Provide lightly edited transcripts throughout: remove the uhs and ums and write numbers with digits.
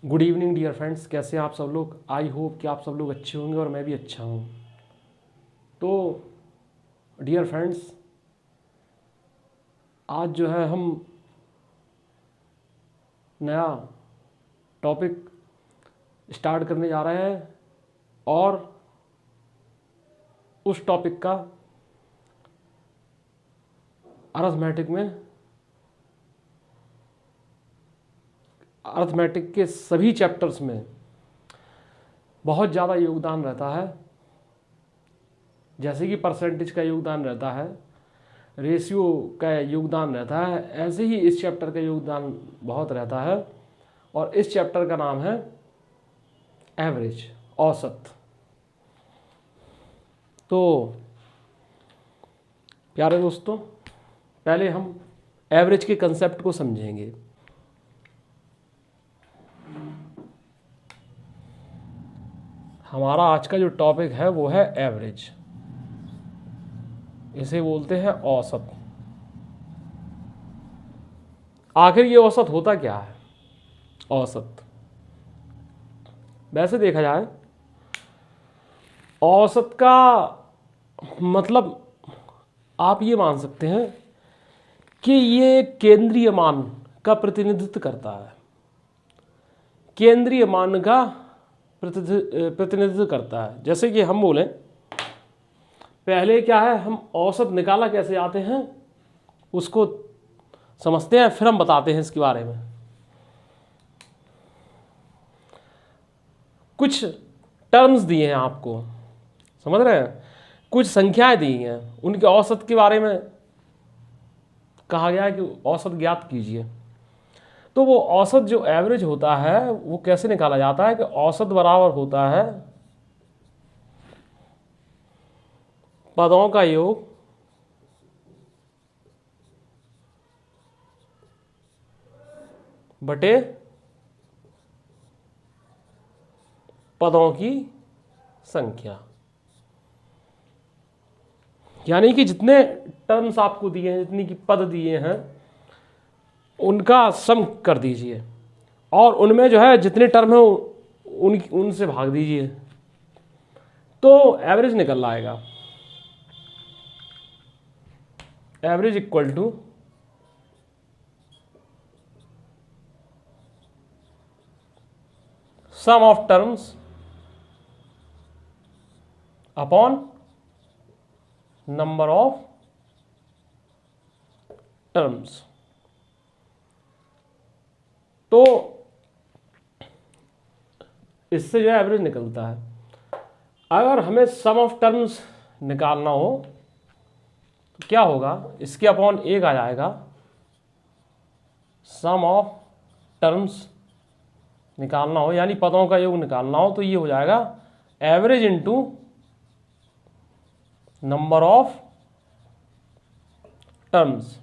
Good evening dear friends, कैसे हैं आप सब लोग। आई होप कि आप सब लोग अच्छे होंगे और मैं भी अच्छा हूँ। तो डियर फ्रेंड्स, आज जो है हम नया टॉपिक स्टार्ट करने जा रहे हैं और उस टॉपिक का अर्थमेटिक के सभी चैप्टर्स में बहुत ज़्यादा योगदान रहता है। जैसे कि परसेंटेज का योगदान रहता है, रेशियो का योगदान रहता है, ऐसे ही इस चैप्टर का योगदान बहुत रहता है। और इस चैप्टर का नाम है एवरेज, औसत। तो प्यारे दोस्तों, पहले हम एवरेज के कंसेप्ट को समझेंगे। हमारा आज का जो टॉपिक है वो है एवरेज, इसे बोलते हैं औसत। आखिर ये औसत होता क्या है? औसत वैसे देखा जाए, औसत का मतलब आप ये मान सकते हैं कि ये केंद्रीय मान का प्रतिनिधित्व करता है। केंद्रीय मान का प्रतिनिधित्व करता है। जैसे कि हम बोलें, पहले क्या है, हम औसत निकाला कैसे आते हैं उसको समझते हैं, फिर हम बताते हैं इसके बारे में। कुछ टर्म्स दिए हैं आपको, समझ रहे हैं, कुछ संख्याएं दी हैं, उनके औसत के बारे में कहा गया है कि औसत ज्ञात कीजिए। तो वो औसत जो एवरेज होता है वो कैसे निकाला जाता है कि औसत बराबर होता है पदों का योग बटे पदों की संख्या। यानी कि जितने टर्म्स आपको दिए हैं, जितनी की पद दिए हैं, उनका सम कर दीजिए और उनमें जो है जितने टर्म हैं उनसे भाग दीजिए, तो एवरेज निकल आएगा। Average equal to sum of terms upon number of terms. तो इससे जो है एवरेज निकलता है। अगर हमें सम ऑफ टर्म्स निकालना हो तो क्या होगा, इसके अपॉन एक आ जाएगा। सम ऑफ टर्म्स निकालना हो यानी पदों का योग निकालना हो तो ये हो जाएगा average into number of terms.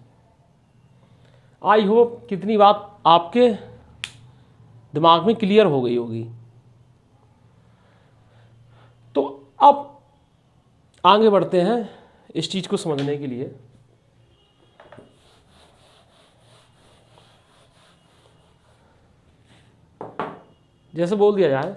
I hope कितनी बात आपके दिमाग में क्लियर हो गई होगी। तो अब आगे बढ़ते हैं इस चीज को समझने के लिए। जैसे बोल दिया जाए,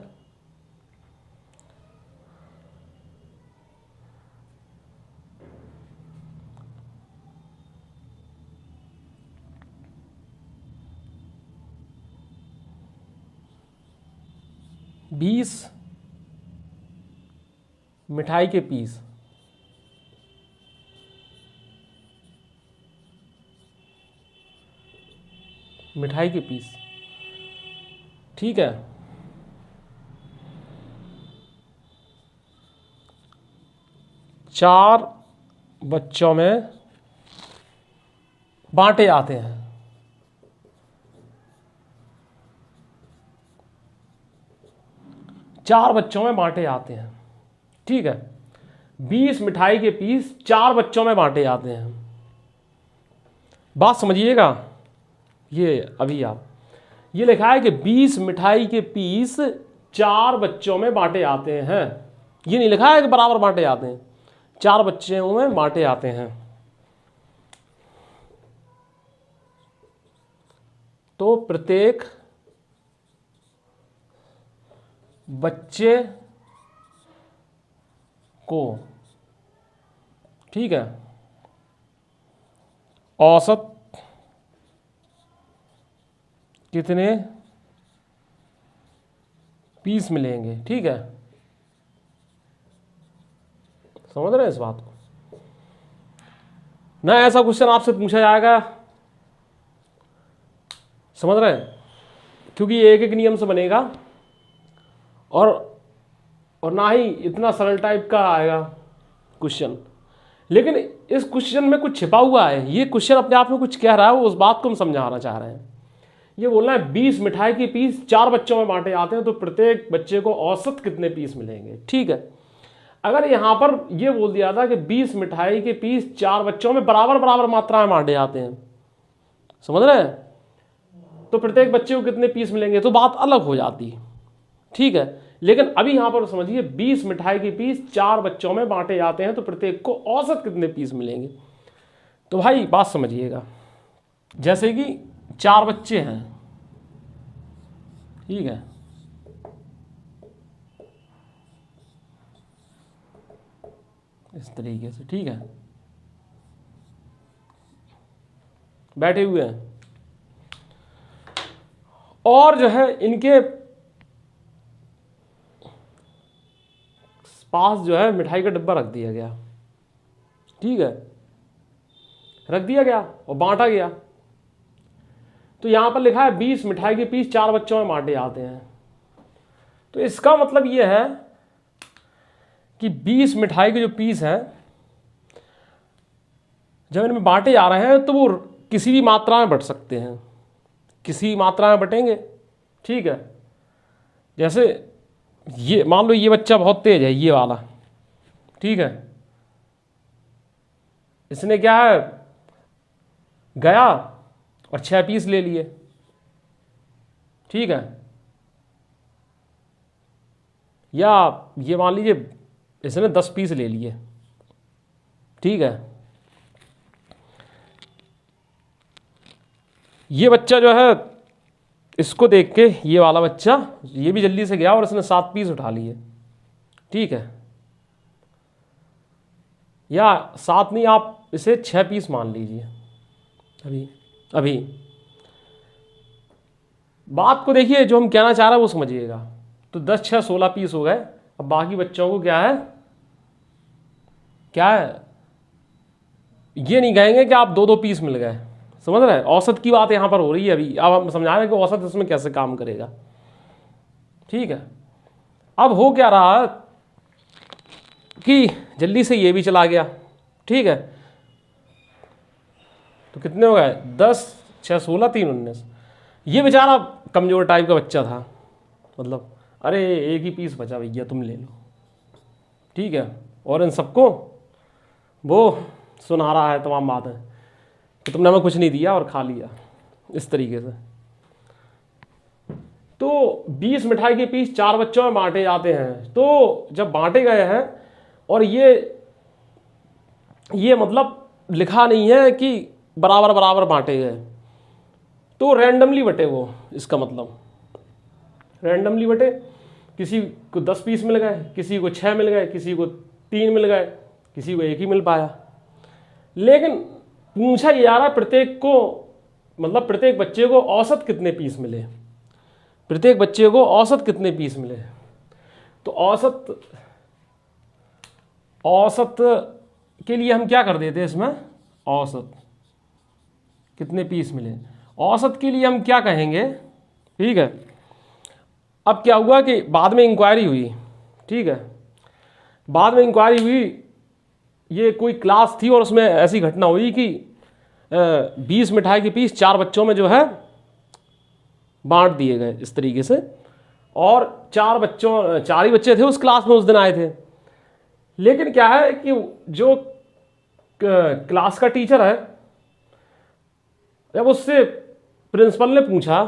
बीस मिठाई के पीस, मिठाई के पीस, ठीक है। चार बच्चों में बांटे जाते हैं। चार बच्चों में बांटे जाते हैं, ठीक है। 20 मिठाई के पीस 4 बच्चों में बांटे जाते हैं। बात समझिएगा, ये अभी आप ये लिखा है कि 20 मिठाई के पीस 4 बच्चों में बांटे जाते हैं। ये नहीं लिखा है कि बराबर बांटे जाते हैं, 4 बच्चों में बांटे जाते हैं। तो प्रत्येक बच्चे को, ठीक है, औसत कितने पीस मिलेंगे। ठीक है, समझ रहे हैं इस बात को ना। ऐसा क्वेश्चन आपसे पूछा जाएगा, समझ रहे हैं, क्योंकि ये एक एक नियम से बनेगा और ना ही इतना सरल टाइप का आएगा क्वेश्चन। लेकिन इस क्वेश्चन में कुछ छिपा हुआ है, ये क्वेश्चन अपने आप में कुछ कह रहा है, उस बात को हम समझाना चाह रहे हैं। ये बोलना है 20 मिठाई के पीस 4 बच्चों में बांटे जाते हैं तो प्रत्येक बच्चे को औसत कितने पीस मिलेंगे। ठीक है, अगर यहां पर ये बोल दिया था कि 20 मिठाई के पीस 4 बच्चों में बराबर बराबर मात्रा में बांटे जाते हैं, समझ रहे हैं, तो प्रत्येक बच्चे को कितने पीस मिलेंगे, तो बात अलग हो जाती है। ठीक है, लेकिन अभी यहां पर समझिए 20 मिठाई के पीस 4 बच्चों में बांटे जाते हैं तो प्रत्येक को औसत कितने पीस मिलेंगे। तो भाई बात समझिएगा, जैसे कि 4 बच्चे हैं, ठीक है, इस तरीके से, ठीक है, बैठे हुए हैं और जो है इनके पास जो है मिठाई का डिब्बा रख दिया गया। ठीक है, रख दिया गया और बांटा गया। तो यहां पर लिखा है 20 मिठाई के पीस 4 बच्चों में बांटे जाते हैं। तो इसका मतलब यह है कि 20 मिठाई के जो पीस हैं जब इनमें बांटे जा रहे हैं तो वो किसी भी मात्रा में बट सकते हैं, किसी मात्रा में बटेंगे। ठीक है, जैसे ये मान लो ये बच्चा बहुत तेज है, ये वाला, ठीक है, इसने क्या है गया और 6 पीस ले लिए। ठीक है, या ये मान लीजिए इसने 10 पीस ले लिए। ठीक है, ये बच्चा जो है इसको देख के, ये वाला बच्चा ये भी जल्दी से गया और इसने 7 पीस उठा लिए। ठीक है, या 7 नहीं, आप इसे 6 पीस मान लीजिए। अभी बात को देखिए, जो हम कहना चाह रहे हैं वो समझिएगा। तो 10 6 16 पीस हो गए। अब बाकी बच्चों को क्या है, ये नहीं कहेंगे कि आप 2 पीस मिल गए। समझ रहे हैं, औसत की बात यहां पर हो रही है। अभी अब हम समझा रहे हैं कि औसत इसमें कैसे काम करेगा। ठीक है, अब हो क्या रहा कि जल्दी से ये भी चला गया। ठीक है, तो कितने हो गए, 10 6 16 3 19। ये बेचारा कमजोर टाइप का बच्चा था, मतलब अरे एक ही पीस बचा भैया तुम ले लो। ठीक है, और इन सबको वो सुना रहा है तमाम बातें कि तुमने हमें कुछ नहीं दिया और खा लिया, इस तरीके से। तो 20 मिठाई के पीस 4 बच्चों में बांटे जाते हैं। तो जब बांटे गए हैं और ये मतलब लिखा नहीं है कि बराबर बराबर बांटे गए, तो रैंडमली बटे वो, इसका मतलब रैंडमली बटे। किसी को 10 पीस मिल गए, किसी को 6 मिल गए, किसी को 3 मिल गए, किसी को 1 ही मिल पाया। लेकिन पूछा ये जा रहा है प्रत्येक को, मतलब प्रत्येक बच्चे को औसत कितने पीस मिले, प्रत्येक बच्चे को औसत कितने पीस मिले। तो औसत के लिए हम क्या कर देते हैं इसमें, औसत कितने पीस मिले, औसत के लिए हम क्या कहेंगे। ठीक है, अब क्या हुआ कि बाद में इंक्वायरी हुई। ठीक है, बाद में इंक्वायरी हुई, ये कोई क्लास थी और उसमें ऐसी घटना हुई कि 20 मिठाई के पीस 4 बच्चों में जो है बांट दिए गए इस तरीके से। और 4 ही बच्चे थे उस क्लास में उस दिन आए थे। लेकिन क्या है कि जो क्लास का टीचर है, जब उससे प्रिंसिपल ने पूछा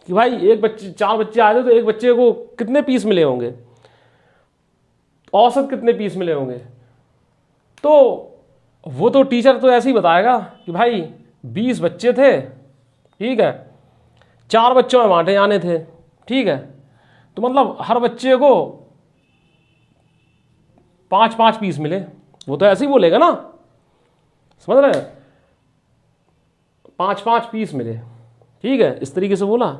कि भाई 4 बच्चे आए थे तो एक बच्चे को कितने पीस मिले होंगे, औसत कितने पीस मिले होंगे, तो वो तो टीचर तो ऐसे ही बताएगा कि भाई 20 बच्चे थे, ठीक है, 4 बच्चों में बांटे जाने थे। ठीक है, तो मतलब हर बच्चे को 5-5 पीस मिले, वो तो ऐसे ही बोलेगा ना, समझ रहे हैं, 5-5 पीस मिले, ठीक है, इस तरीके से बोला।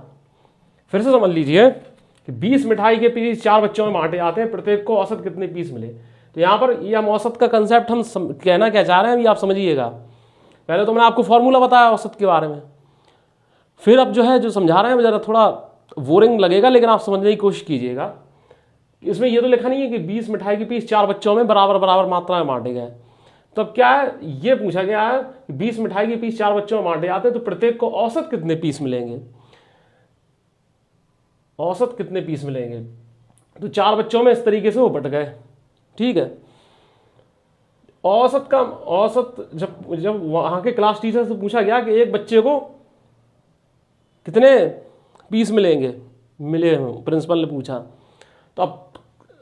फिर से समझ लीजिए कि 20 मिठाई के पीस 4 बच्चों में बांटे जाते हैं, प्रत्येक को औसत कितने पीस मिले। तो यहाँ पर ये हम औसत का कंसेप्ट हम कहना क्या चाह रहे हैं, ये आप समझिएगा। पहले तो मैंने आपको फॉर्मूला बताया औसत के बारे में, फिर अब जो है जो समझा रहे हैं ज़रा थोड़ा बोरिंग लगेगा, लेकिन आप समझने की कोशिश कीजिएगा। इसमें ये तो लिखा नहीं है कि 20 मिठाई के पीस 4 बच्चों में बराबर बराबर मात्रा में बांटे गए। तो अब क्या है, ये पूछा गया है कि 20 मिठाई के पीस 4 बच्चों में बांटे जाते हैं, तो प्रत्येक को औसत कितने पीस मिलेंगे, औसत कितने पीस मिलेंगे। तो 4 बच्चों में इस तरीके से वो बट गए, ठीक है। औसत जब वहां के क्लास टीचर से पूछा गया कि एक बच्चे को कितने पीस मिलेंगे, मिले, प्रिंसिपल ने पूछा, तो अब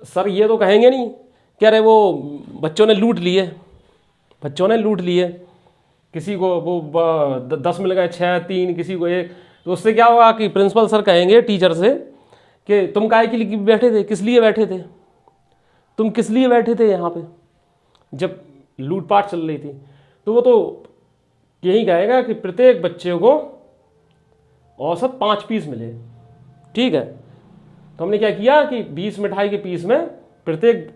सर ये तो कहेंगे नहीं कि अरे वो बच्चों ने लूट लिए, बच्चों ने लूट लिए, किसी को वो 10 मिल गए, 6, 3, किसी को 1। तो उससे क्या होगा कि प्रिंसिपल सर कहेंगे टीचर से कि तुम काहे के लिए बैठे थे, किस लिए बैठे थे, तुम किस लिए बैठे थे यहाँ पे जब लूटपाट चल रही थी। तो वो तो यही कहेगा कि प्रत्येक बच्चे को औसत 5 पीस मिले, ठीक है। तो हमने क्या किया कि 20 मिठाई के पीस में प्रत्येक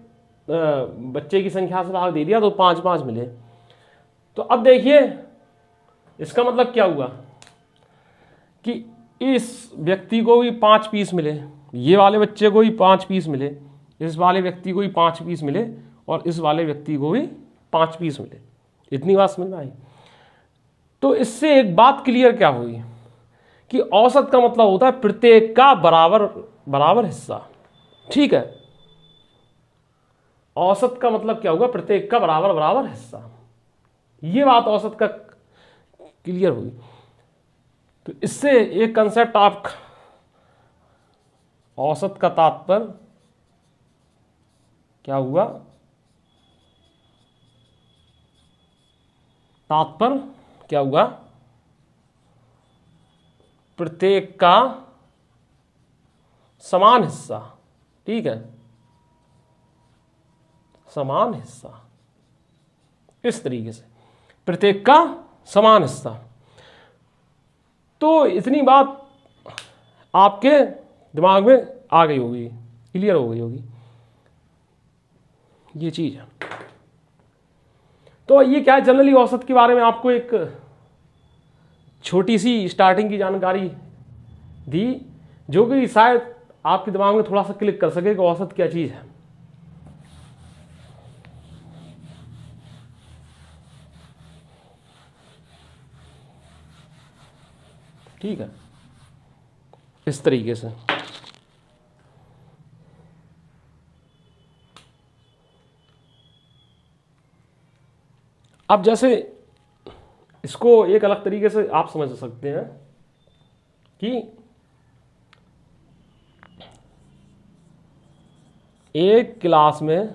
बच्चे की संख्या से भाग दे दिया, तो 5-5 मिले। तो अब देखिए इसका मतलब क्या हुआ कि इस व्यक्ति को भी 5 पीस मिले, ये वाले बच्चे को भी 5 पीस मिले, इस वाले व्यक्ति को भी 5 पीस मिले, और इस वाले व्यक्ति को भी 5 पीस मिले। इतनी बात समझ में आई। तो इससे एक बात क्लियर क्या हुई कि औसत का मतलब होता है प्रत्येक का बराबर बराबर हिस्सा, ठीक है। औसत का मतलब क्या होगा, प्रत्येक का बराबर बराबर हिस्सा। ये बात औसत का क्लियर हुई। तो इससे एक कंसेप्ट आप, औसत का तात्पर्य क्या हुआ, तात्पर्य क्या हुआ, प्रत्येक का समान हिस्सा, ठीक है, समान हिस्सा। इस तरीके से प्रत्येक का समान हिस्सा। तो इतनी बात आपके दिमाग में आ गई होगी, क्लियर हो गई होगी ये चीज है। तो ये क्या है, जनरली औसत के बारे में आपको एक छोटी सी स्टार्टिंग की जानकारी दी, जो कि शायद आपके दिमाग में थोड़ा सा क्लिक कर सके कि औसत क्या चीज है। ठीक है, इस तरीके से। अब जैसे इसको एक अलग तरीके से आप समझ सकते हैं कि एक क्लास में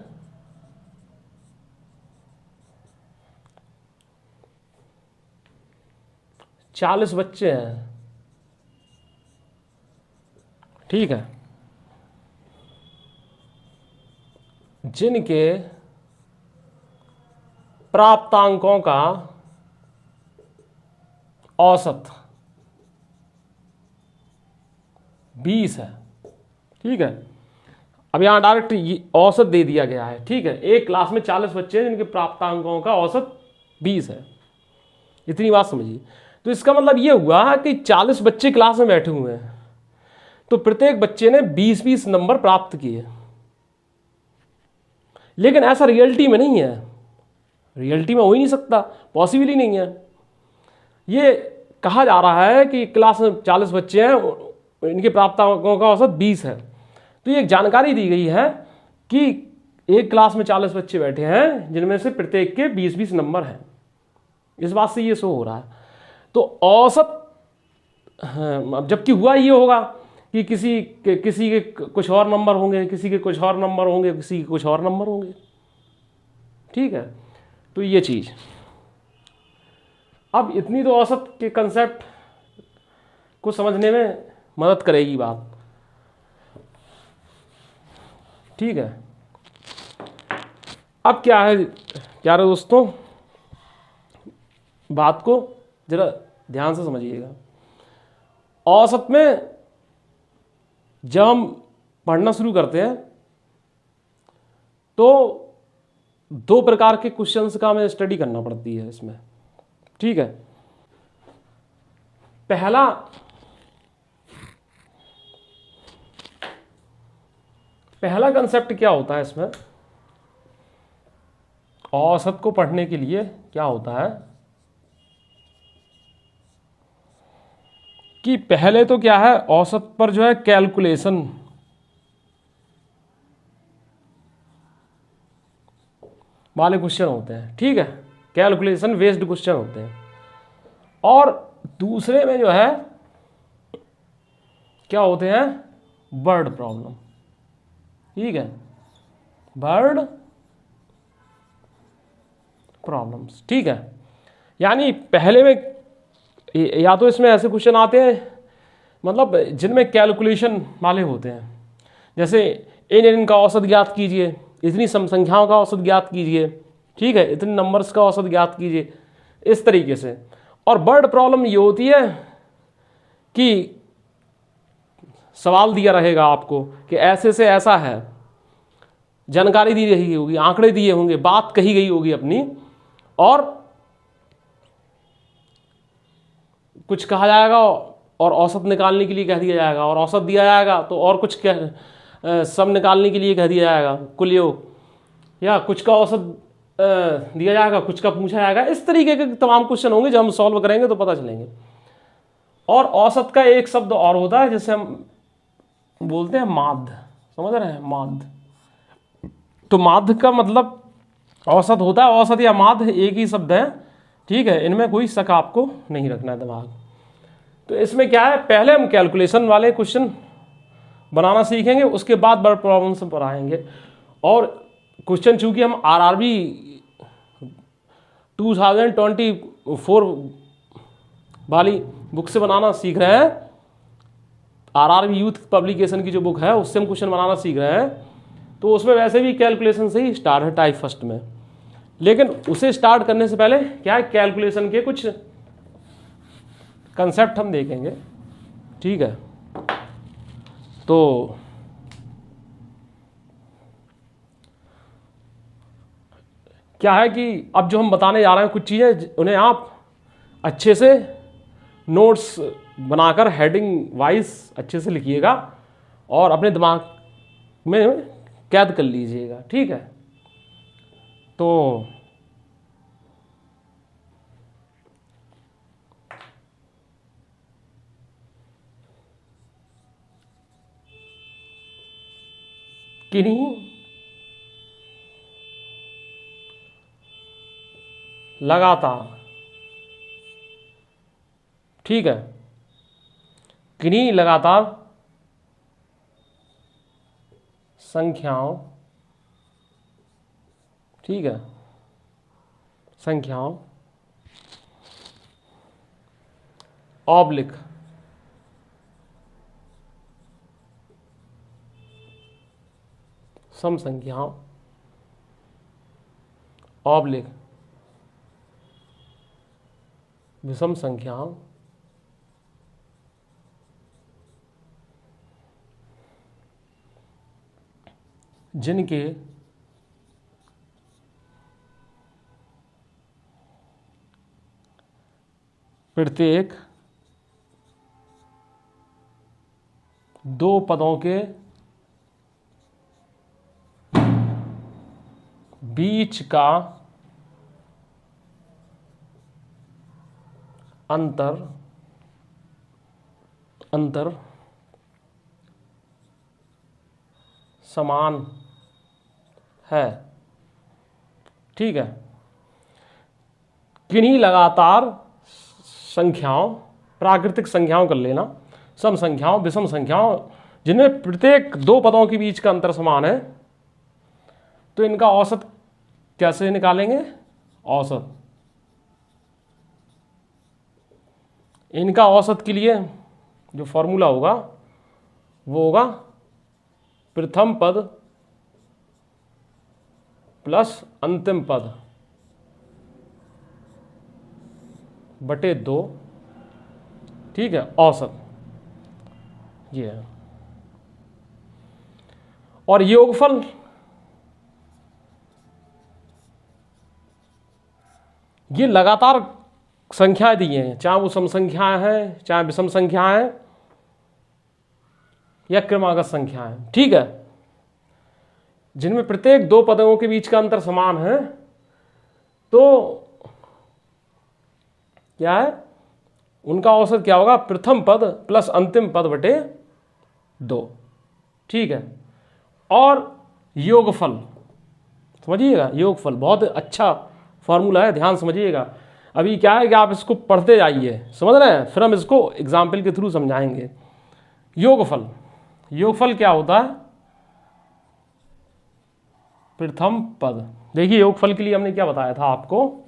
40 बच्चे हैं, ठीक है, जिनके प्राप्तांकों का औसत 20 है, ठीक है। अब यहां डायरेक्ट औसत दे दिया गया है, ठीक है। एक क्लास में 40 बच्चे हैं जिनके प्राप्तांकों का औसत 20 है, इतनी बात समझिए। तो इसका मतलब ये हुआ कि 40 बच्चे क्लास में बैठे हुए हैं, तो प्रत्येक बच्चे ने 20-20 नंबर प्राप्त किए। लेकिन ऐसा रियलिटी में नहीं है, रियलिटी में हो ही नहीं सकता, पॉसिबल ही नहीं है। ये कहा जा रहा है कि क्लास में 40 बच्चे हैं, इनके प्राप्तांकों का औसत 20 है। तो ये एक जानकारी दी गई है कि एक क्लास में 40 बच्चे बैठे हैं जिनमें से प्रत्येक के 20-20 नंबर हैं। इस बात से ये शो हो रहा है। तो औसत, हाँ, जबकि हुआ ये होगा कि किसी के कुछ और नंबर होंगे, किसी के कुछ और नंबर होंगे, किसी के कुछ और नंबर होंगे, ठीक है। तो ये चीज, अब इतनी तो औसत के कंसेप्ट को समझने में मदद करेगी बात। ठीक है। अब क्या है प्यारे दोस्तों, बात को जरा ध्यान से समझिएगा। औसत में जब हम पढ़ना शुरू करते हैं तो दो प्रकार के क्वेश्चंस का हमें स्टडी करना पड़ती है इसमें, ठीक है। पहला कंसेप्ट क्या होता है इसमें, औसत को पढ़ने के लिए क्या होता है कि पहले तो क्या है, औसत पर जो है कैलकुलेशन वाले क्वेश्चन होते हैं, ठीक है, कैलकुलेशन बेस्ड क्वेश्चन होते हैं। और दूसरे में जो है क्या होते हैं, वर्ड प्रॉब्लम, ठीक है, वर्ड प्रॉब्लम्स, ठीक है। यानी पहले में या तो इसमें ऐसे क्वेश्चन आते हैं मतलब जिनमें कैलकुलेशन वाले होते हैं, जैसे इनका औसत ज्ञात कीजिए, इतनी सम संख्याओं का औसत ज्ञात कीजिए, ठीक है, इतने नंबर्स का औसत ज्ञात कीजिए, इस तरीके से। और वर्ड प्रॉब्लम ये होती है कि सवाल दिया रहेगा आपको कि ऐसे से ऐसा है, जानकारी दी रही होगी, आंकड़े दिए होंगे, बात कही गई होगी अपनी, और कुछ कहा जाएगा और औसत निकालने के लिए कह दिया जाएगा, और औसत दिया जाएगा तो और कुछ सम निकालने के लिए कह दिया जाएगा, कुल योग, या कुछ का औसत दिया जाएगा, कुछ का पूछा जाएगा। इस तरीके के तमाम क्वेश्चन होंगे, जब हम सॉल्व करेंगे तो पता चलेंगे। और औसत का एक शब्द और होता है जिसे हम बोलते हैं माध्य, समझ रहे हैं, माध्य। तो माध्य का मतलब औसत होता है, औसत या माध्य एक ही शब्द है, ठीक है, इनमें कोई शक आपको नहीं रखना है दिमाग। तो इसमें क्या है, पहले हम कैलकुलेशन वाले क्वेश्चन बनाना सीखेंगे, उसके बाद वर्ड प्रॉब्लम्स पर आएंगे। और क्वेश्चन चूंकि हम आरआरबी 2024 वाली बुक से बनाना सीख रहे हैं, आरआरबी यूथ पब्लिकेशन की जो बुक है उससे हम क्वेश्चन बनाना सीख रहे हैं, तो उसमें वैसे भी कैलकुलेशन से ही स्टार्ट है टाइप फर्स्ट में। लेकिन उसे स्टार्ट करने से पहले क्या है, कैलकुलेशन के कुछ कंसेप्ट हम देखेंगे, ठीक है। तो क्या है कि अब जो हम बताने जा रहे हैं कुछ चीज़ें, उन्हें आप अच्छे से नोट्स बनाकर हेडिंग वाइज अच्छे से लिखिएगा और अपने दिमाग में कैद कर लीजिएगा, ठीक है। तो किन्हीं लगातार, ठीक है, किन्हीं लगातार संख्याओं, ठीक है, संख्याओं ऑब्लिक सम संख्याओं ऑब्लिक विषम संख्याओं जिनके प्रत्येक दो पदों के बीच का अंतर समान है, ठीक है। किन्हीं लगातार संख्याओं, प्राकृतिक संख्याओं कर लेना, सम संख्याओं विषम संख्याओं जिनमें प्रत्येक दो पदों के बीच का अंतर समान है, तो इनका औसत कैसे निकालेंगे, औसत, इनका औसत के लिए जो फॉर्मूला होगा वो होगा प्रथम पद प्लस अंतिम पद बटे 2, ठीक है, औसत ये है। और योगफल ये लगातार संख्याएं दी हैं, चाहे वो सम संख्याएं हैं, चाहे विषम संख्याएं हैं या क्रमागत संख्याएं, ठीक है, जिनमें प्रत्येक दो पदों के बीच का अंतर समान है। तो क्या है, उनका औसत क्या होगा, प्रथम पद प्लस अंतिम पद बटे 2, ठीक है। और योगफल समझिएगा, योगफल बहुत अच्छा फॉर्मूला है, ध्यान समझिएगा। अभी क्या है कि आप इसको पढ़ते जाइए, समझ रहे हैं, फिर हम इसको एग्जाम्पल के थ्रू समझाएंगे। योगफल, योगफल क्या होता है, प्रथम पद। देखिए योगफल के लिए हमने क्या बताया था आपको,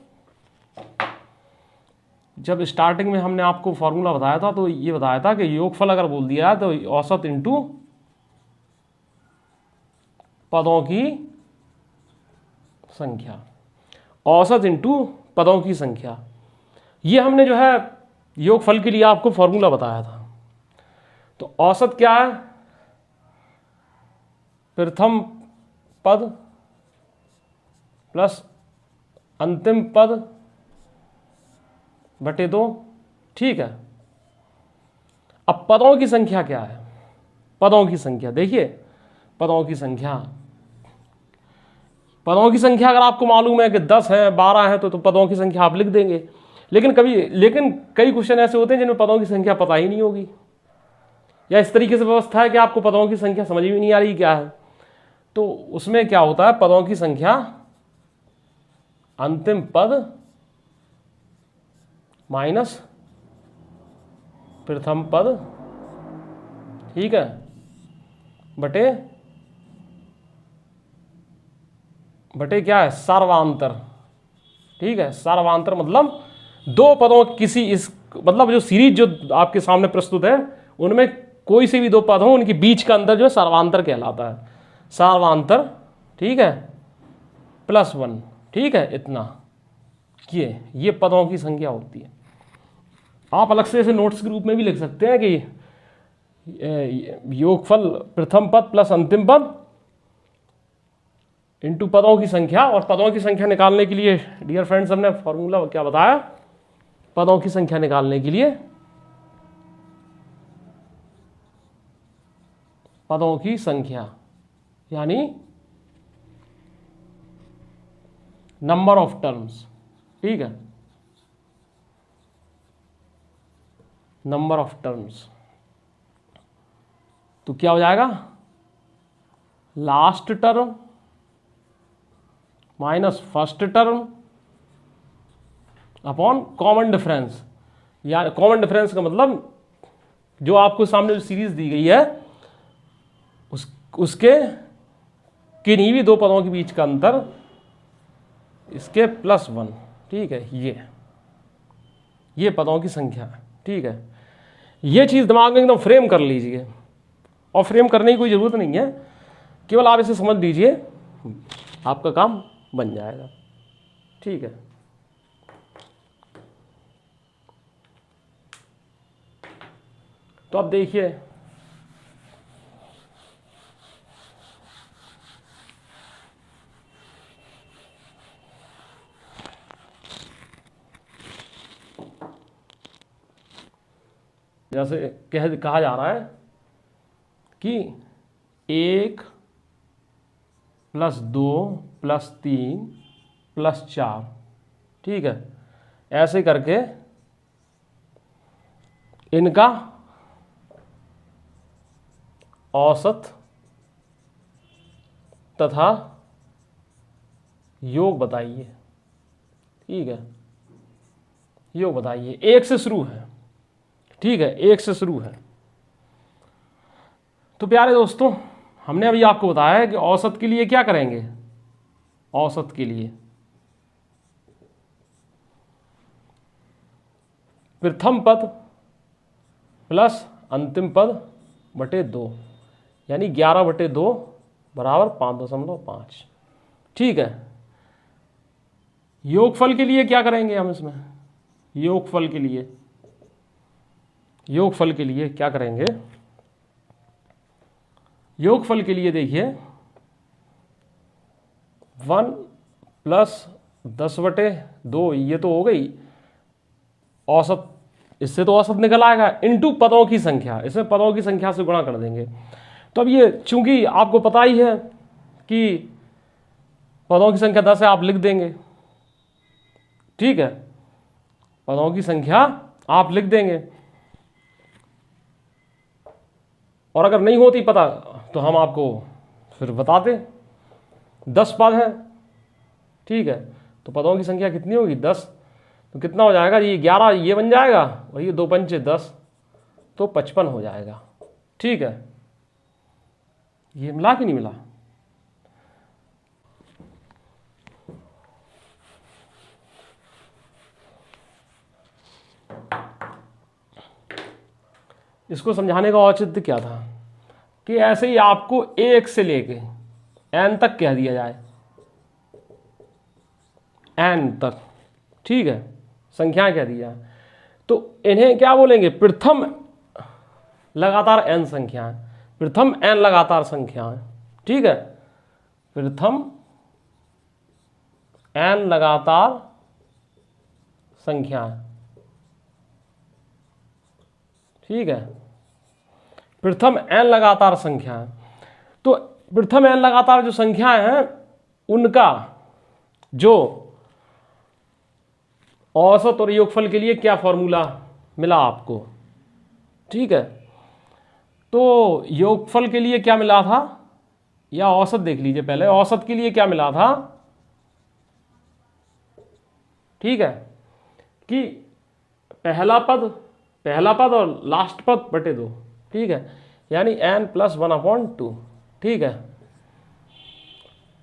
जब स्टार्टिंग में हमने आपको फॉर्मूला बताया था तो ये बताया था कि योगफल अगर बोल दिया तो औसत इंटू पदों की संख्या, औसत इंटू पदों की संख्या। ये हमने जो है योगफल के लिए आपको फॉर्मूला बताया था। तो औसत क्या है, प्रथम पद प्लस अंतिम पद बटे 2, ठीक है। अब पदों की संख्या क्या है, पदों की संख्या देखिए, पदों की संख्या, पदों की संख्या अगर आपको मालूम है कि 10 है 12 है तो पदों की संख्या आप लिख देंगे। लेकिन कई क्वेश्चन ऐसे होते हैं जिनमें पदों की संख्या पता ही नहीं होगी, या इस तरीके से व्यवस्था है कि आपको पदों की संख्या समझ में नहीं आ रही क्या है। तो उसमें क्या होता है, पदों की संख्या अंतिम पद माइनस प्रथम पद, ठीक है, बटे क्या है, सर्वांतर, ठीक है। सर्वांतर मतलब दो पदों किसी इस मतलब जो सीरीज जो आपके सामने प्रस्तुत है उनमें कोई से भी दो पद हो, उनके बीच का अंतर जो है सर्वांतर कहलाता है। सर्वांतर, ठीक है, +1, ठीक है, इतना ये पदों की संख्या होती है। आप अलग से ऐसे नोट्स के रूप में भी लिख सकते हैं कि योगफल प्रथम पद प्लस अंतिम पद इंटू पदों की संख्या। और पदों की संख्या निकालने के लिए डियर फ्रेंड्स हमने फॉर्मूला क्या बताया, पदों की संख्या निकालने के लिए पदों की संख्या यानी नंबर ऑफ टर्म्स, ठीक है, नंबर ऑफ टर्म्स। तो क्या हो जाएगा, last term minus first term upon common difference. या कॉमन डिफरेंस का मतलब जो आपको सामने जो सीरीज दी गई है उसके किन्हीं भी दो पदों के बीच का अंतर इसके +1, ठीक है। ये पदों की संख्या है, ठीक है। ये चीज़ दिमाग में एकदम फ्रेम कर लीजिए, और फ्रेम करने की कोई ज़रूरत नहीं है, केवल आप इसे समझ लीजिए, आपका काम बन जाएगा, ठीक है। तो अब देखिए जैसे कहा जा रहा है कि 1 + 2 + 3 + 4, ठीक है, ऐसे करके इनका औसत तथा योग बताइए, ठीक है, योग बताइए। 1 से शुरू है, ठीक है, 1 से शुरू है। तो प्यारे दोस्तों हमने अभी आपको बताया है कि औसत के लिए क्या करेंगे, औसत के लिए प्रथम पद प्लस अंतिम पद बटे 2 यानी 11/2 = 5.5, ठीक है। योगफल के लिए क्या करेंगे हम इसमें, योगफल के लिए क्या करेंगे, योगफल के लिए देखिए 1 + 10/2 ये तो हो गई औसत, इससे तो औसत निकल आएगा, इनटू पदों की संख्या, इसमें पदों की संख्या से गुणा कर देंगे। तो अब ये चूंकि आपको पता ही है कि पदों की संख्या 10 है, आप लिख देंगे, ठीक है, पदों की संख्या आप लिख देंगे, और अगर नहीं होती पता तो हम आपको फिर बताते। 10 पद है, ठीक है, तो पदों की संख्या कितनी होगी 10, तो कितना हो जाएगा, ये 11 ये बन जाएगा, और ये 2 पंचे 10, तो 55 हो जाएगा, ठीक है। ये मिला कि नहीं मिला? इसको समझाने का औचित्य क्या था कि ऐसे ही आपको 1 से लेके n तक कह दिया जाए, n तक, ठीक है, संख्या कह दिया, तो इन्हें क्या बोलेंगे, प्रथम लगातार n संख्याएं, प्रथम n लगातार संख्याएं, ठीक है, प्रथम n लगातार संख्याएं, ठीक है, प्रथम n लगातार संख्याएं। तो प्रथम n लगातार जो संख्याएं हैं उनका जो औसत और योगफल के लिए क्या फॉर्मूला मिला आपको, ठीक है, तो योगफल के लिए क्या मिला था, या औसत देख लीजिए पहले, औसत के लिए क्या मिला था, ठीक है, कि पहला पद और लास्ट पद बटे 2, ठीक है, यानी n + 1/2, ठीक है।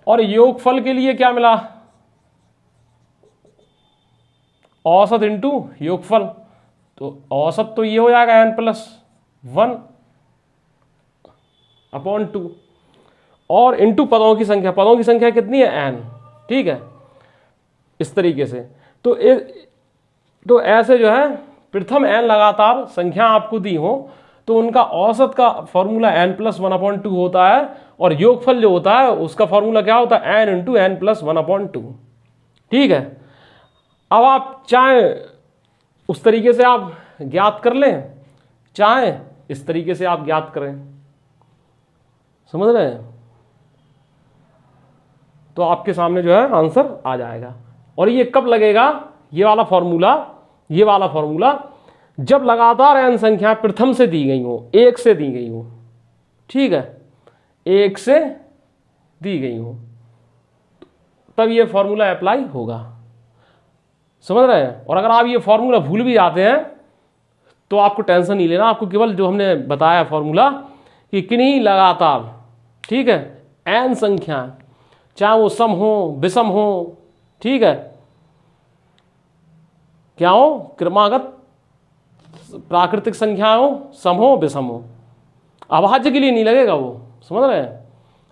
और योगफल के लिए क्या मिला, औसत इंटू योगफल, तो औसत तो ये हो जाएगा n + 1/2, और इंटू पदों की संख्या कितनी है n, ठीक है, इस तरीके से। तो ऐसे जो है प्रथम n लगातार संख्या आपको दी हो तो उनका औसत का फॉर्मूला n + 1/2 होता है, और योगफल जो होता है उसका फॉर्मूला क्या होता है, n × n + 1/2, ठीक है। अब आप चाहें उस तरीके से आप ज्ञात कर लें, चाहें इस तरीके से आप ज्ञात करें, समझ रहे हैं, तो आपके सामने जो है आंसर आ जाएगा। और ये कब लगेगा, ये वाला फॉर्मूला जब लगातार n संख्या प्रथम से दी गई हो, 1 से दी गई हो, ठीक है, 1 से दी गई हो, तब ये फॉर्मूला अप्लाई होगा, समझ रहे हैं। और अगर आप ये फॉर्मूला भूल भी जाते हैं तो आपको टेंशन नहीं लेना, आपको केवल जो हमने बताया फॉर्मूला कि किन्हीं लगातार, ठीक है, n संख्या, चाहे वो सम हो विषम हो, ठीक है, क्या हो, क्रमागत प्राकृतिक संख्या हो, सम हो विषम हो, अभाज्य के लिए नहीं लगेगा वो, समझ रहे हैं,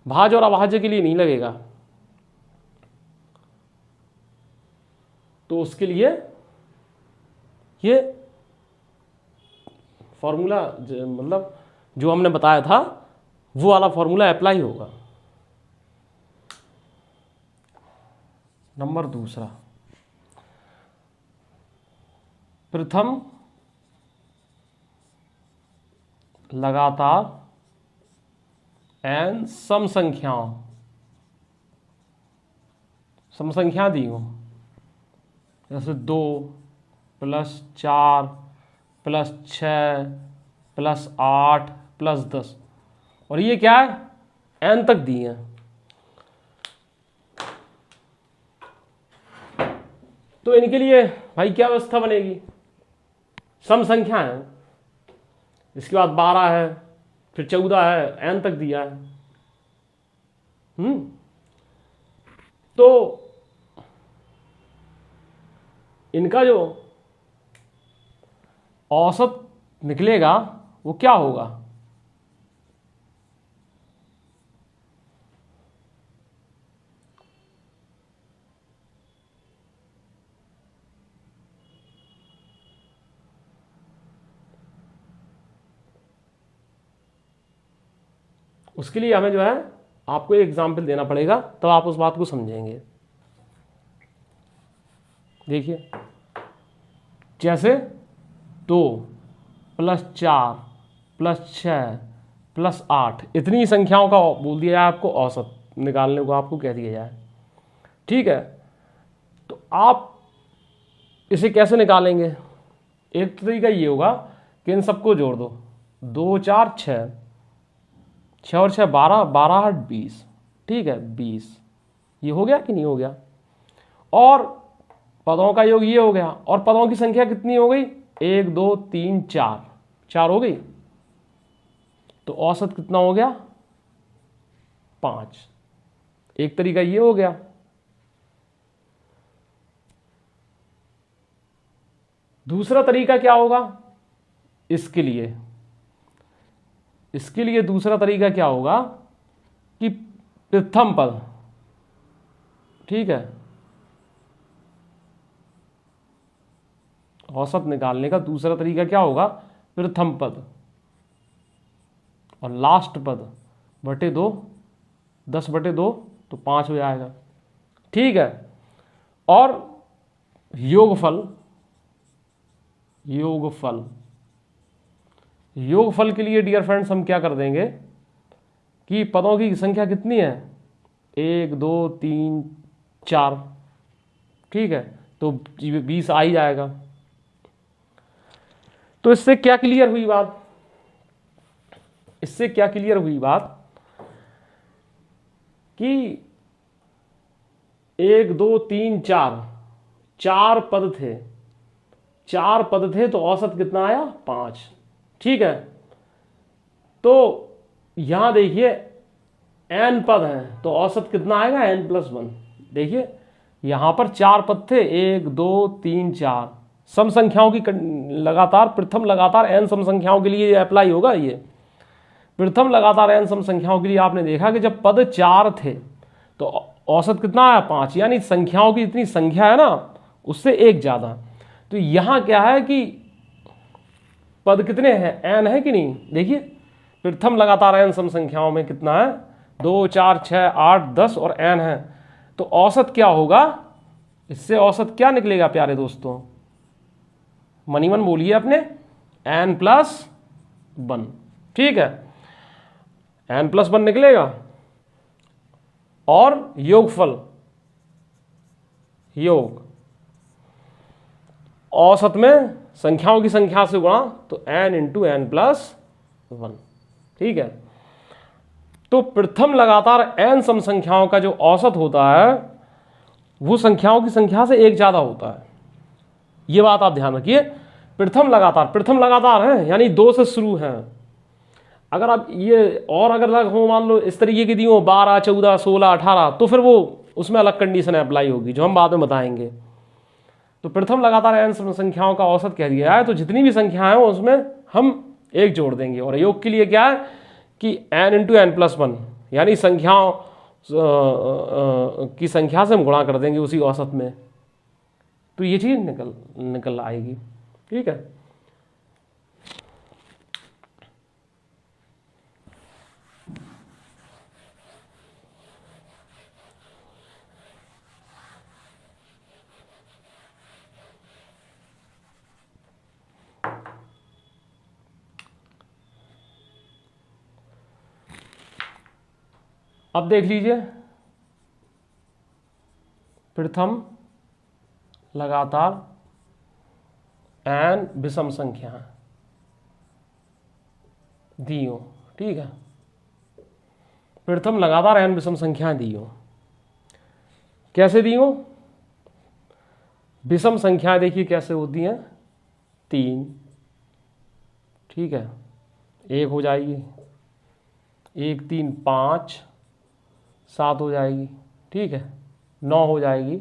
भाज्य और अभाज्य के लिए नहीं लगेगा, तो उसके लिए ये फॉर्मूला मतलब जो हमने बताया था वो वाला फॉर्मूला अप्लाई होगा। नंबर दूसरा, प्रथम लगातार n सम संख्या दी हो, जैसे 2 + 4 + 6 + 8 + 10, और ये क्या है, n तक दी है, तो इनके लिए भाई क्या व्यवस्था बनेगी, सम संख्या है, इसके बाद 12 है, फिर 14 है, n तक दिया है, तो इनका जो औसत निकलेगा वो क्या होगा, उसके लिए हमें जो है आपको एक एग्जाम्पल देना पड़ेगा, तब आप उस बात को समझेंगे। देखिए, जैसे 2 + 4 + 6 + 8 इतनी संख्याओं का बोल दिया जाए, आपको औसत निकालने को आपको कह दिया जाए, ठीक है। तो आप इसे कैसे निकालेंगे? एक तरीका ये होगा कि इन सबको जोड़ दो, 2 4 6, 6 और 6 12, 12 8 20, ठीक है 20। ये हो गया कि नहीं हो गया? और पदों का योग ये हो गया, और पदों की संख्या कितनी हो गई? 1 2 3 4, 4 हो गई। तो औसत कितना हो गया? 5। एक तरीका ये हो गया। दूसरा तरीका क्या होगा इसके लिए? इसके लिए दूसरा तरीका क्या होगा कि प्रथम पद, ठीक है, औसत निकालने का दूसरा तरीका क्या होगा? प्रथम पद और लास्ट पद बटे 2, 10/2 तो 5 हो जाएगा, ठीक है। और योगफल, योगफल के लिए डियर फ्रेंड्स हम क्या कर देंगे कि पदों की संख्या कितनी है? 1 2 3 4, ठीक है, तो 20 आ ही जाएगा। तो इससे क्या क्लियर हुई बात? इससे क्या क्लियर हुई बात कि 1 2 3 4, 4 पद थे, 4 पद थे, तो औसत कितना आया? 5, ठीक है। तो यहां देखिए n पद हैं, तो औसत कितना आएगा? n+1। देखिए यहां पर 4 पद थे, 1 2 3 4, सम संख्याओं की लगातार प्रथम लगातार n सम संख्याओं के लिए अप्लाई होगा। ये प्रथम लगातार n सम संख्याओं के लिए आपने देखा कि जब पद 4 थे तो औसत कितना आया? 5, यानी संख्याओं की इतनी संख्या है ना, उससे 1 ज्यादा। तो यहां क्या है कि पद कितने हैं? n है कि नहीं? देखिए प्रथम लगातार n सम संख्याओं में कितना है? 2 4 6 8 10 और n है। तो औसत क्या होगा? इससे औसत क्या निकलेगा प्यारे दोस्तों? मनीमन बोलिए अपने, n+1, ठीक है, n+1 निकलेगा। और योगफल, योग औसत में संख्याओं की संख्या से गुणा, तो n × n+1, ठीक है। तो प्रथम लगातार n सम संख्याओं का जो औसत होता है वो संख्याओं की संख्या से 1 ज्यादा होता है। ये बात आप ध्यान रखिए। प्रथम लगातार है, यानी 2 से शुरू है। अगर आप ये और अगर लग हो, मान लो इस तरीके की दी हो 12 14 16 18, तो फिर वो उसमें अलग कंडीशन अप्लाई होगी जो हम बाद में बताएंगे। तो प्रथम लगातार n संख्याओं का औसत कह दिया है, तो जितनी भी संख्या है उसमें हम 1 जोड़ देंगे। और योग के लिए क्या है कि n × n+1, यानी संख्याओं की संख्या से हम गुणा कर देंगे उसी औसत में, तो ये चीज निकल आएगी, ठीक है। अब देख लीजिए, प्रथम लगातार n विषम संख्या दी हो, ठीक है, प्रथम लगातार n विषम संख्याएं दी हो। कैसे दी हो? विषम संख्याएं देखिए कैसे होती हैं, 3, ठीक है, 1 हो जाएगी, 1 3 5 7 हो जाएगी, ठीक है, 9 हो जाएगी,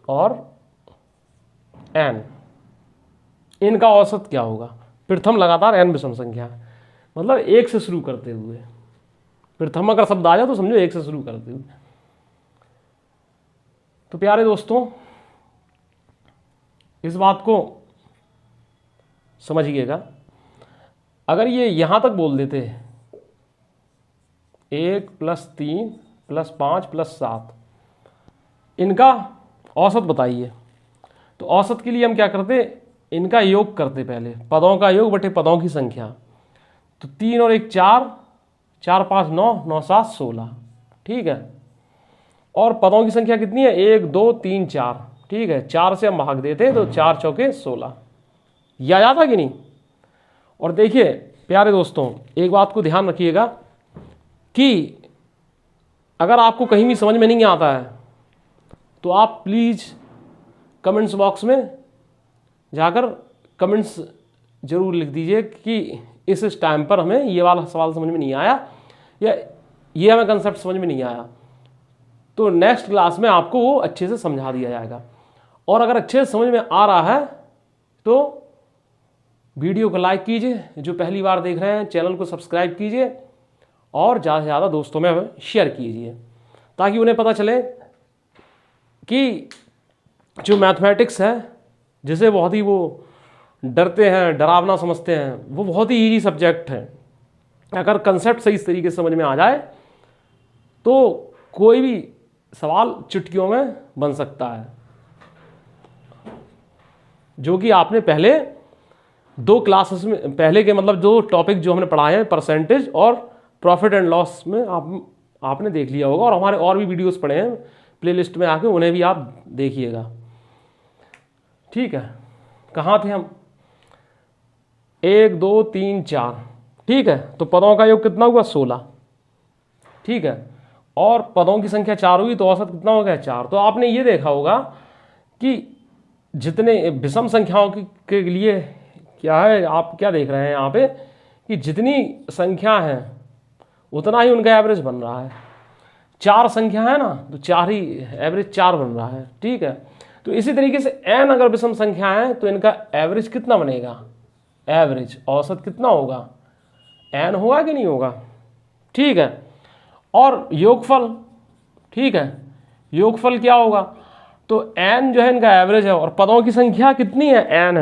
और n, इनका औसत क्या होगा? प्रथम लगातार n विषम संख्या, मतलब 1 से शुरू करते हुए, प्रथम अगर शब्द आ जाए तो समझो 1 से शुरू करते हुए। तो प्यारे दोस्तों इस बात को समझिएगा, अगर ये यहां तक बोल देते 1 + 3 + 5 + 7, इनका औसत बताइए। तो औसत के लिए हम क्या करते, इनका योग करते पहले, पदों का योग बटे पदों की संख्या। तो 3 और 1 4, 4 5 9, 9 7 16, ठीक है। और पदों की संख्या कितनी है, 1 2 3 4, ठीक है। 4 से हम भाग देते तो 4 चौके 16, यह आ जाता कि नहीं। और देखिए प्यारे दोस्तों, एक बात को ध्यान रखिएगा कि अगर आपको कहीं भी समझ में नहीं आता है तो आप प्लीज़ कमेंट्स बॉक्स में जाकर कमेंट्स जरूर लिख दीजिए कि इस टाइम पर हमें ये वाला सवाल समझ में नहीं आया या ये हमें कंसेप्ट समझ में नहीं आया। तो नेक्स्ट क्लास में आपको वो अच्छे से समझा दिया जाएगा। और अगर अच्छे से समझ में आ रहा है तो वीडियो को लाइक कीजिए, जो पहली बार देख रहे हैं चैनल को सब्सक्राइब कीजिए और ज़्यादा से ज़्यादा दोस्तों में शेयर कीजिए, ताकि उन्हें पता चले कि जो मैथमेटिक्स है, जिसे बहुत ही वो डरते हैं, डरावना समझते हैं, वो बहुत ही ईजी सब्जेक्ट है। अगर कंसेप्ट सही तरीके से समझ में आ जाए तो कोई भी सवाल चुटकियों में बन सकता है। जो कि आपने पहले 2 क्लासेस में, पहले के मतलब 2 टॉपिक जो हमने पढ़ाए हैं, परसेंटेज और प्रॉफिट एंड लॉस में आपने देख लिया होगा। और हमारे और भी वीडियोस पड़े हैं प्लेलिस्ट में, आके उन्हें भी आप देखिएगा, ठीक है। कहाँ थे हम, 1 2 3 4, ठीक है। तो पदों का योग कितना हुआ, 16, ठीक है। और पदों की संख्या 4 हुई तो औसत कितना हो गया, 4। तो आपने ये देखा होगा कि जितने विषम संख्याओं के लिए क्या है, आप क्या देख रहे हैं यहाँ पे कि जितनी संख्या है उतना ही उनका एवरेज बन रहा है। 4 संख्या है ना, तो 4 ही एवरेज 4 बन रहा है, ठीक है। तो इसी तरीके से n अगर विषम संख्या है तो इनका एवरेज कितना बनेगा, एवरेज औसत कितना होगा, n होगा कि नहीं होगा, ठीक है। और योगफल, ठीक है, योगफल क्या होगा, तो n जो है इनका एवरेज है और पदों की संख्या कितनी है, n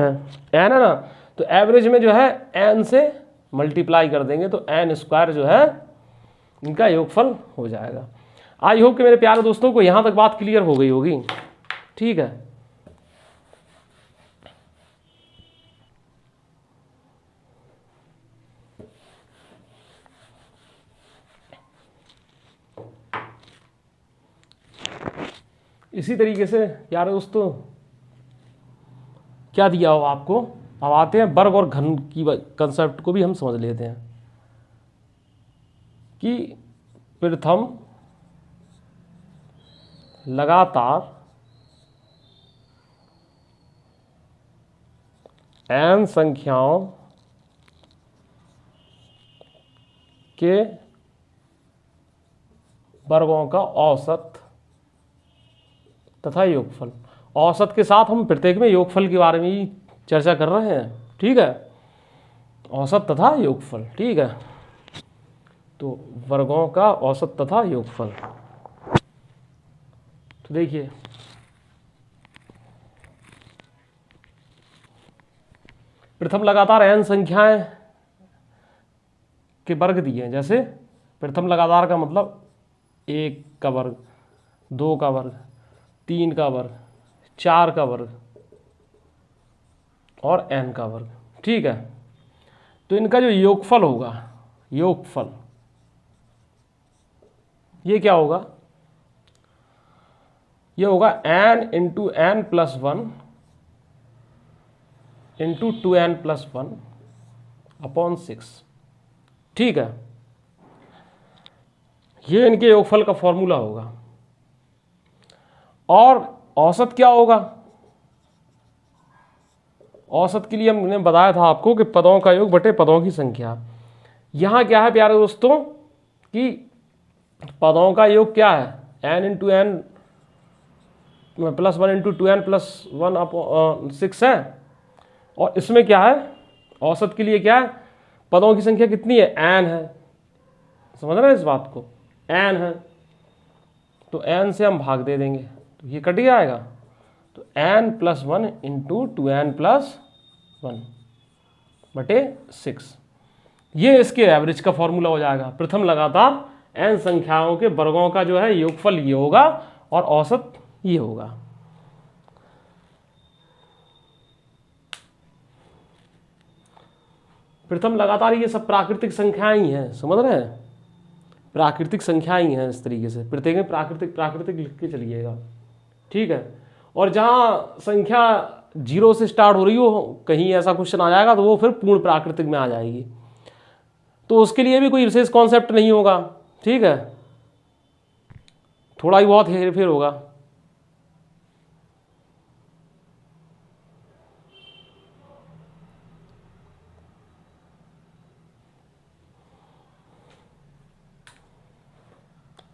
है ना। तो एवरेज में जो है n से मल्टीप्लाई कर देंगे तो n² जो है इनका योगफल हो जाएगा। आई होप कि मेरे प्यारे दोस्तों को यहाँ तक बात क्लियर हो गई होगी, ठीक है। इसी तरीके से प्यारे दोस्तों क्या दिया हो आपको, अब आते हैं वर्ग और घन की कंसेप्ट को भी हम समझ लेते हैं कि प्रथम लगातार n संख्याओं के वर्गों का औसत तथा योगफल। औसत के साथ हम प्रत्येक में योगफल के बारे में ही चर्चा कर रहे हैं, ठीक है। औसत तथा योगफल, ठीक है। तो वर्गों का औसत तथा योगफल, तो देखिए प्रथम लगातार n संख्याएं के वर्ग दिए हैं। जैसे प्रथम लगातार का मतलब 1 का वर्ग, 2 का वर्ग, 3 का वर्ग, 4 का वर्ग और n का वर्ग, ठीक है। तो इनका जो योगफल होगा, योगफल ये क्या होगा, ये होगा n into n plus 1 into 2n plus 1 upon 6, ठीक है। ये इनके योगफल का फॉर्मूला होगा। और औसत क्या होगा, औसत के लिए हमने बताया था आपको कि पदों का योग बटे पदों की संख्या। यहां क्या है प्यारे दोस्तों कि पदों का योग क्या है, n into n plus 1 into 2n plus 1 upon 6 है। और इसमें क्या है, औसत के लिए क्या है, पदों की संख्या कितनी है, n है। समझ रहे हैं इस बात को, n है तो n से हम भाग दे देंगे तो ये कट जाएगा। तो n plus 1 into 2n plus 1 बटे 6, ये इसके एवरेज का फॉर्मूला हो जाएगा। प्रथम लगातार n संख्याओं के वर्गों का जो है योगफल ये होगा और औसत ये होगा। प्रथम लगातार ये सब प्राकृतिक संख्याएं ही हैं, समझ रहे हैं, प्राकृतिक संख्याएं ही हैं। इस तरीके से प्रत्येक में प्राकृतिक प्राकृतिक लिख के चलिएगा, ठीक है। और जहाँ संख्या 0 से स्टार्ट हो रही हो, कहीं ऐसा क्वेश्चन आ जाएगा तो वो फिर पूर्ण प्राकृतिक में आ जाएगी, तो उसके लिए भी कोई विशेष कॉन्सेप्ट नहीं होगा, ठीक है, थोड़ा ही बहुत हेर फेर होगा।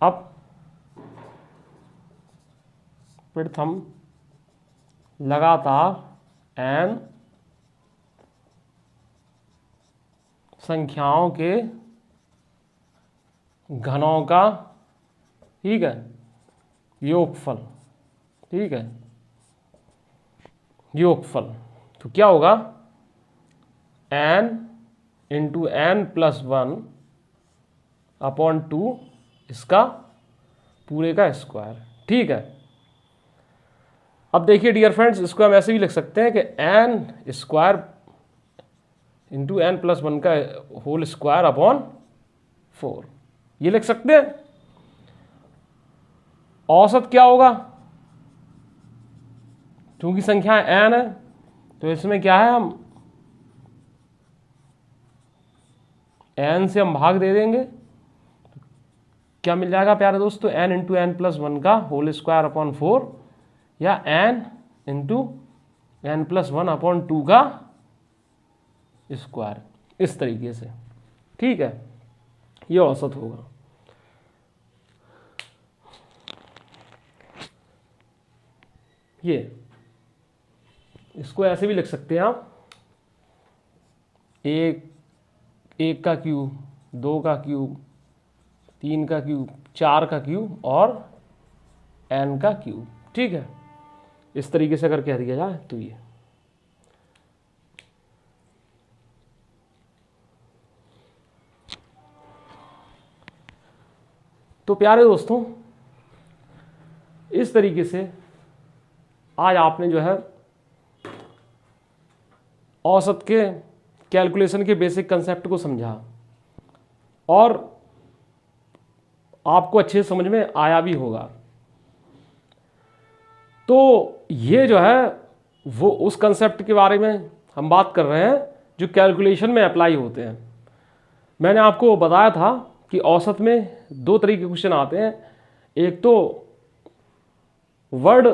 अब प्रथम लगातार n संख्याओं के घनों का, ठीक है, योगफल, ठीक है, योगफल। तो क्या होगा, n into n plus 1 upon 2 इसका पूरे का स्क्वायर, ठीक है। अब देखिए डियर फ्रेंड्स, इसको हम ऐसे भी लिख सकते हैं कि n square into n plus 1 का होल स्क्वायर अपॉन 4, ये लिख सकते हैं। औसत क्या होगा, क्योंकि संख्या n है तो इसमें क्या है, हम n से हम भाग दे देंगे, क्या मिल जाएगा प्यारे दोस्तों, n इंटू n प्लस 1 का होल स्क्वायर अपॉन 4 या n into n plus 1 upon 2 का स्क्वायर, इस तरीके से, ठीक है, ये औसत होगा। ये इसको ऐसे भी लिख सकते हैं आप, एक का क्यूब, 2 का क्यूब, 3 का क्यूब, 4 का क्यूब और n का क्यूब, ठीक है। इस तरीके से अगर कह दिया जाए तो ये तो प्यारे दोस्तों, इस तरीके से आज आपने जो है औसत के कैलकुलेशन के बेसिक कंसेप्ट को समझा और आपको अच्छे समझ में आया भी होगा। तो ये जो है वो उस कंसेप्ट के बारे में हम बात कर रहे हैं जो कैलकुलेशन में अप्लाई होते हैं। मैंने आपको बताया था कि औसत में 2 तरीके के क्वेश्चन आते हैं, एक तो वर्ड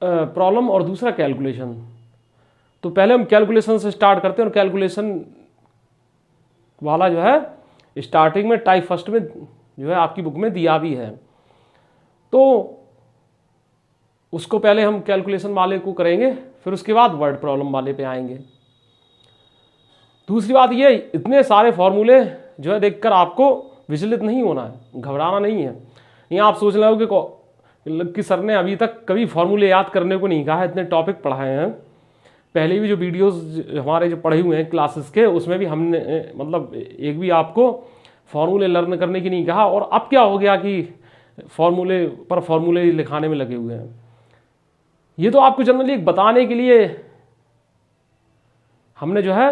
प्रॉब्लम और दूसरा कैलकुलेशन। तो पहले हम कैलकुलेशन से स्टार्ट करते हैं और कैलकुलेशन वाला जो है स्टार्टिंग में टाइप फर्स्ट में जो है आपकी बुक में दिया भी है, तो उसको पहले हम कैलकुलेशन वाले को करेंगे, फिर उसके बाद वर्ड प्रॉब्लम वाले पे आएंगे। दूसरी बात ये, इतने सारे फॉर्मूले जो है देखकर आपको विचलित नहीं होना है, घबराना नहीं है। यहाँ आप सोच रहे हो कि सर ने अभी तक कभी फॉर्मूले याद करने को नहीं कहा है, इतने टॉपिक पढ़ाए हैं, पहले भी जो वीडियोस हमारे जो पढ़े हुए हैं क्लासेस के उसमें भी हमने मतलब एक भी आपको फॉर्मूले लर्न करने की नहीं कहा, और अब क्या हो गया कि फॉर्मूले पर फॉर्मूले लिखाने में लगे हुए हैं। ये तो आपको जनरली एक बताने के लिए हमने जो है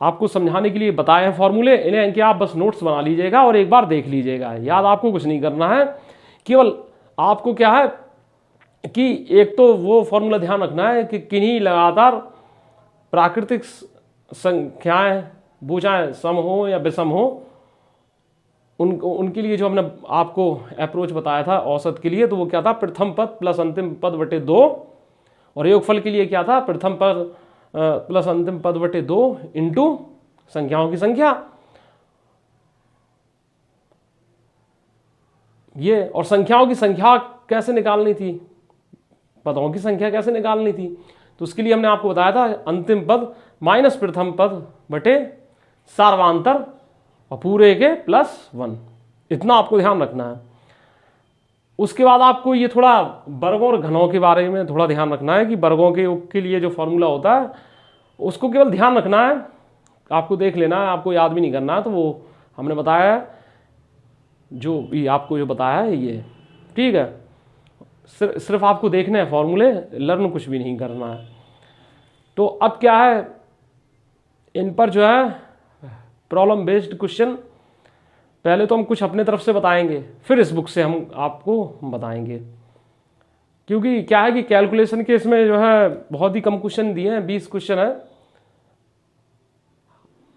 आपको समझाने के लिए बताए हैं फॉर्मूले, इन्हें कि आप बस नोट्स बना लीजिएगा और एक बार देख लीजिएगा, याद आपको कुछ नहीं करना है। केवल आपको क्या है कि एक तो वो फॉर्मूला ध्यान रखना है कि किन्हीं लगातार प्राकृतिक संख्याएं, वो चाहे सम हो या विषम हो, उनके लिए जो हमने आपको अप्रोच बताया था औसत के लिए, तो वो क्या था, प्रथम पद प्लस अंतिम पद बटे 2, और योगफल के लिए क्या था, प्रथम पद प्लस अंतिम पद बटे 2 इंटू संख्याओं की संख्या। ये और संख्याओं की संख्या कैसे निकालनी थी, पदों की संख्या कैसे निकालनी थी, तो उसके लिए हमने आपको बताया था अंतिम पद माइनस प्रथम पद बटे सार्वांतर और पूरे के प्लस 1, इतना आपको ध्यान रखना है। उसके बाद आपको ये थोड़ा वर्गों और घनों के बारे में थोड़ा ध्यान रखना है कि वर्गों के योग के लिए जो फॉर्मूला होता है उसको केवल ध्यान रखना है, आपको देख लेना है, आपको याद भी नहीं करना है। तो वो हमने बताया है जो भी आपको जो बताया है ये, ठीक है। सिर्फ आपको देखने हैं फॉर्मूले, लर्न कुछ भी नहीं करना है। तो अब क्या है, इन पर जो है प्रॉब्लम बेस्ड क्वेश्चन पहले तो हम कुछ अपने तरफ से बताएंगे, फिर इस बुक से हम आपको बताएंगे। क्योंकि क्या है कि कैलकुलेशन के इसमें जो है बहुत ही कम क्वेश्चन दिए हैं, 20 क्वेश्चन है,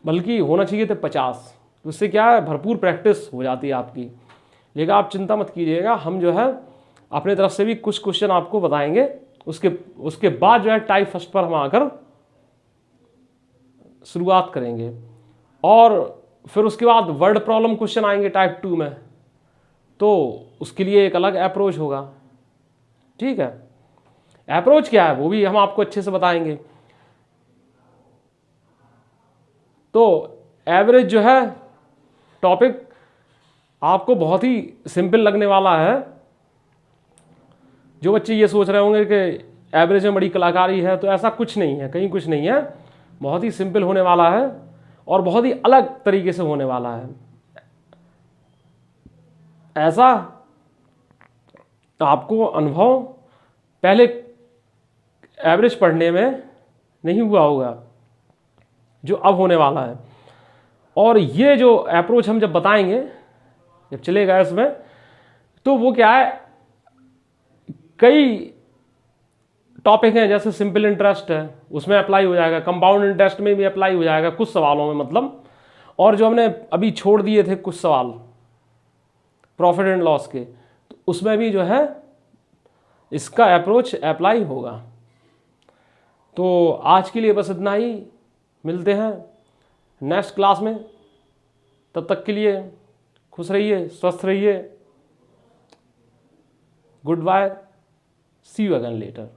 बल्कि होना चाहिए थे 50। तो उससे क्या है, भरपूर प्रैक्टिस हो जाती है आपकी। लेकिन आप चिंता मत कीजिएगा, हम जो है अपने तरफ से भी कुछ क्वेश्चन आपको बताएंगे। उसके बाद जो है टाइप फर्स्ट पर हम आकर शुरुआत करेंगे, और फिर उसके बाद वर्ड प्रॉब्लम क्वेश्चन आएंगे टाइप 2 में, तो उसके लिए एक अलग अप्रोच होगा, ठीक है। अप्रोच क्या है वो भी हम आपको अच्छे से बताएंगे। तो एवरेज जो है टॉपिक आपको बहुत ही सिंपल लगने वाला है। जो बच्चे ये सोच रहे होंगे कि एवरेज में बड़ी कलाकारी है, तो ऐसा कुछ नहीं है, कहीं कुछ नहीं है। बहुत ही सिंपल होने वाला है और बहुत ही अलग तरीके से होने वाला है। ऐसा आपको अनुभव पहले एवरेज पढ़ने में नहीं हुआ होगा जो अब होने वाला है। और ये जो अप्रोच हम जब बताएंगे, जब चलेगा इसमें, तो वो क्या है, कई टॉपिक हैं, जैसे सिंपल इंटरेस्ट है उसमें अप्लाई हो जाएगा, कंपाउंड इंटरेस्ट में भी अप्लाई हो जाएगा कुछ सवालों में मतलब। और जो हमने अभी छोड़ दिए थे कुछ सवाल प्रॉफिट एंड लॉस के, तो उसमें भी जो है इसका अप्रोच अप्लाई होगा। तो आज के लिए बस इतना ही, मिलते हैं नेक्स्ट क्लास में। तब तक के लिए खुश रहिए, स्वस्थ रहिए। Good bye, see you again letter.